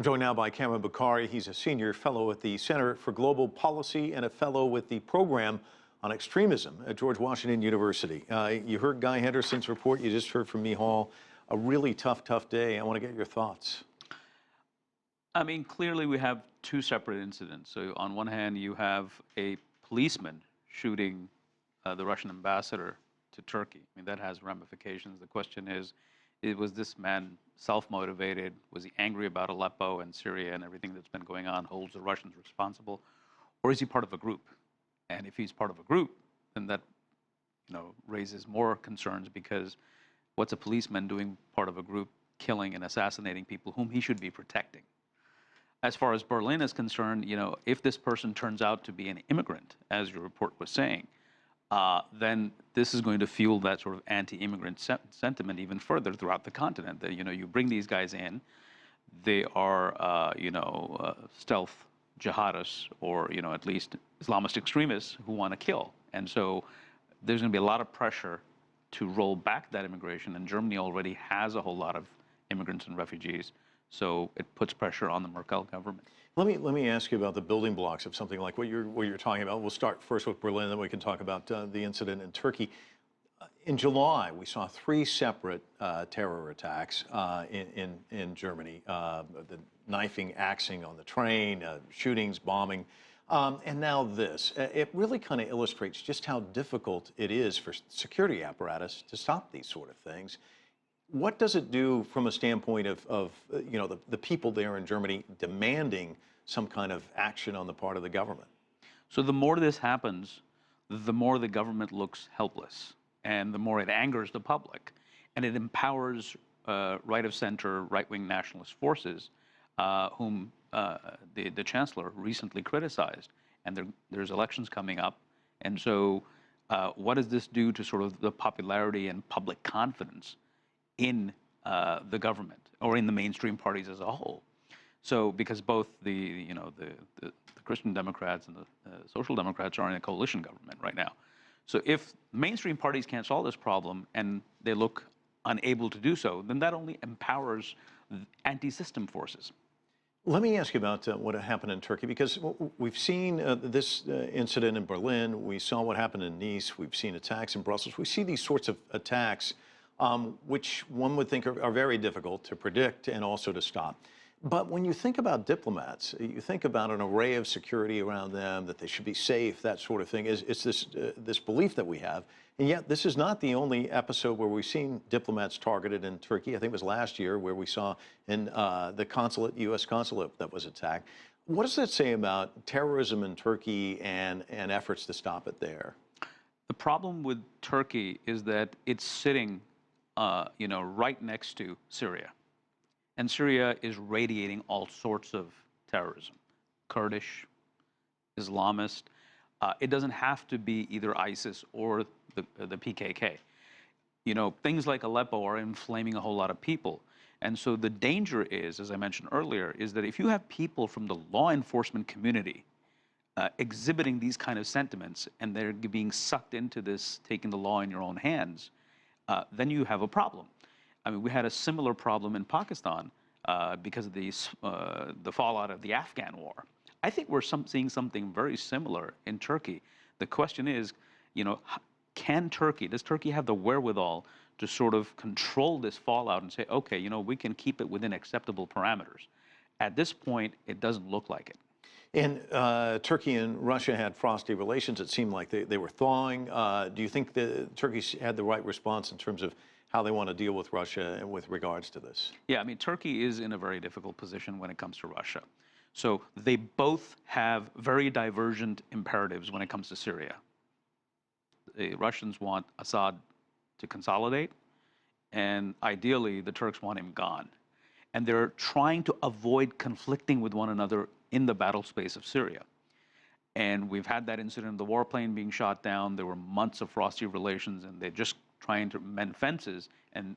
I'm joined now by Kamran Bokhari. He's a senior fellow at the Center for Global Policy and a fellow with the program on extremism at George Washington University. You heard Guy Henderson's report. You just heard from Mihal. A really tough day. I want to get your thoughts. I mean, clearly we have two separate incidents. So on one hand, you have a policeman shooting the Russian ambassador to Turkey. I mean, that has ramifications. The question is, was this man self-motivated? Was he angry about Aleppo and Syria and everything that's been going on, holds the Russians responsible? Or is he part of a group? And if he's part of a group, then that raises more concerns, because what's a policeman doing part of a group killing and assassinating people whom he should be protecting? As far as Berlin is concerned, if this person turns out to be an immigrant, as your report was saying, then this is going to fuel that sort of anti-immigrant sentiment even further throughout the continent. That you bring these guys in, they are stealth jihadists, or at least Islamist extremists who want to kill, and so there's going to be a lot of pressure to roll back that immigration. And Germany already has a whole lot of immigrants and refugees, so it puts pressure on the Merkel government. Let me ask you about the building blocks of something like what you're talking about. We'll start first with Berlin, then we can talk about the incident in Turkey. In July, we saw 3 separate terror attacks in Germany: the knifing, axing on the train, shootings, bombing, and now this. It really kind of illustrates just how difficult it is for security apparatus to stop these sort of things. What does it do from a standpoint of the people there in Germany demanding some kind of action on the part of the government? So the more this happens, the more the government looks helpless, and the more it angers the public, and it empowers right of center, right-wing nationalist forces, whom the chancellor recently criticized. And there's elections coming up, and so what does this do to sort of the popularity and public confidence in the government, or in the mainstream parties as a whole? So because both the Christian Democrats and the Social Democrats are in a coalition government right now. So if mainstream parties can't solve this problem and they look unable to do so, then that only empowers anti-system forces. Let me ask you about what happened in Turkey, because we've seen this incident in Berlin. We saw what happened in Nice. We've seen attacks in Brussels. We see these sorts of attacks, which one would think are very difficult to predict and also to stop. But when you think about diplomats, you think about an array of security around them, that they should be safe, that sort of thing. It's this belief that we have. And yet this is not the only episode where we've seen diplomats targeted in Turkey. I think it was last year where we saw in the consulate, U.S. consulate, that was attacked. What does that say about terrorism in Turkey and efforts to stop it there? The problem with Turkey is that it's sitting right next to Syria. And Syria is radiating all sorts of terrorism: Kurdish, Islamist. It doesn't have to be either ISIS or the PKK. Things like Aleppo are inflaming a whole lot of people. And so the danger is, as I mentioned earlier, is that if you have people from the law enforcement community exhibiting these kind of sentiments, and they're being sucked into this, taking the law in your own hands, then you have a problem. I mean, we had a similar problem in Pakistan because of the fallout of the Afghan war. I think we're seeing something very similar in Turkey. The question is, does Turkey have the wherewithal to sort of control this fallout and say, okay, we can keep it within acceptable parameters? At this point, it doesn't look like it. And Turkey and Russia had frosty relations. It seemed like they were thawing. Do you think that Turkey had the right response in terms of how they want to deal with Russia and with regards to this? Yeah, I mean, Turkey is in a very difficult position when it comes to Russia. So they both have very divergent imperatives when it comes to Syria. The Russians want Assad to consolidate, and ideally the Turks want him gone. And they're trying to avoid conflicting with one another in the battle space of Syria. And we've had that incident of the warplane being shot down. There were months of frosty relations, and they're just trying to mend fences. And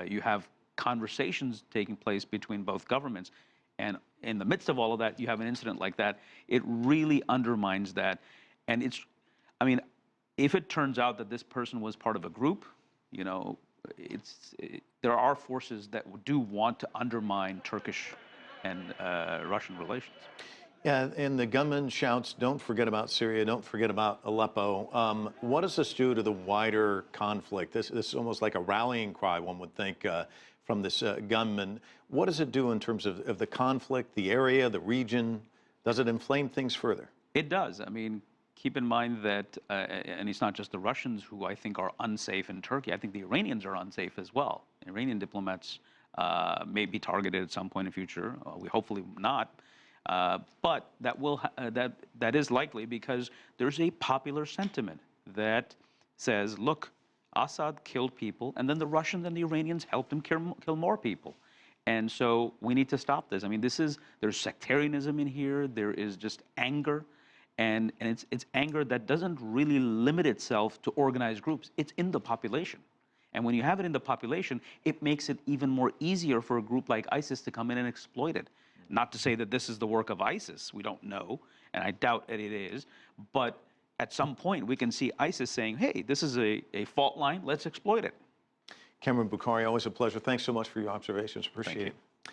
you have conversations taking place between both governments. And in the midst of all of that, you have an incident like that. It really undermines that. And if it turns out that this person was part of a group, there are forces that do want to undermine Turkish and Russian relations. Yeah, and the gunman shouts, "Don't forget about Syria. Don't forget about Aleppo." What does this do to the wider conflict? This is almost like a rallying cry, one would think, from this gunman. What does it do in terms of the conflict, the area, the region? Does it inflame things further? It does. I mean, keep in mind that, and it's not just the Russians who I think are unsafe in Turkey. I think the Iranians are unsafe as well. Iranian diplomats may be targeted at some point in the future. We hopefully not. But that is likely because there's a popular sentiment that says, look, Assad killed people, and then the Russians and the Iranians helped him kill more people. And so we need to stop this. I mean, there's sectarianism in here. There is just anger. And it's anger that doesn't really limit itself to organized groups. It's in the population. And when you have it in the population, it makes it even more easier for a group like ISIS to come in and exploit it. Not to say that this is the work of ISIS. We don't know, and I doubt that it is. But at some point, we can see ISIS saying, hey, this is a fault line. Let's exploit it. Kamran Bokhari, always a pleasure. Thanks so much for your observations. Appreciate it.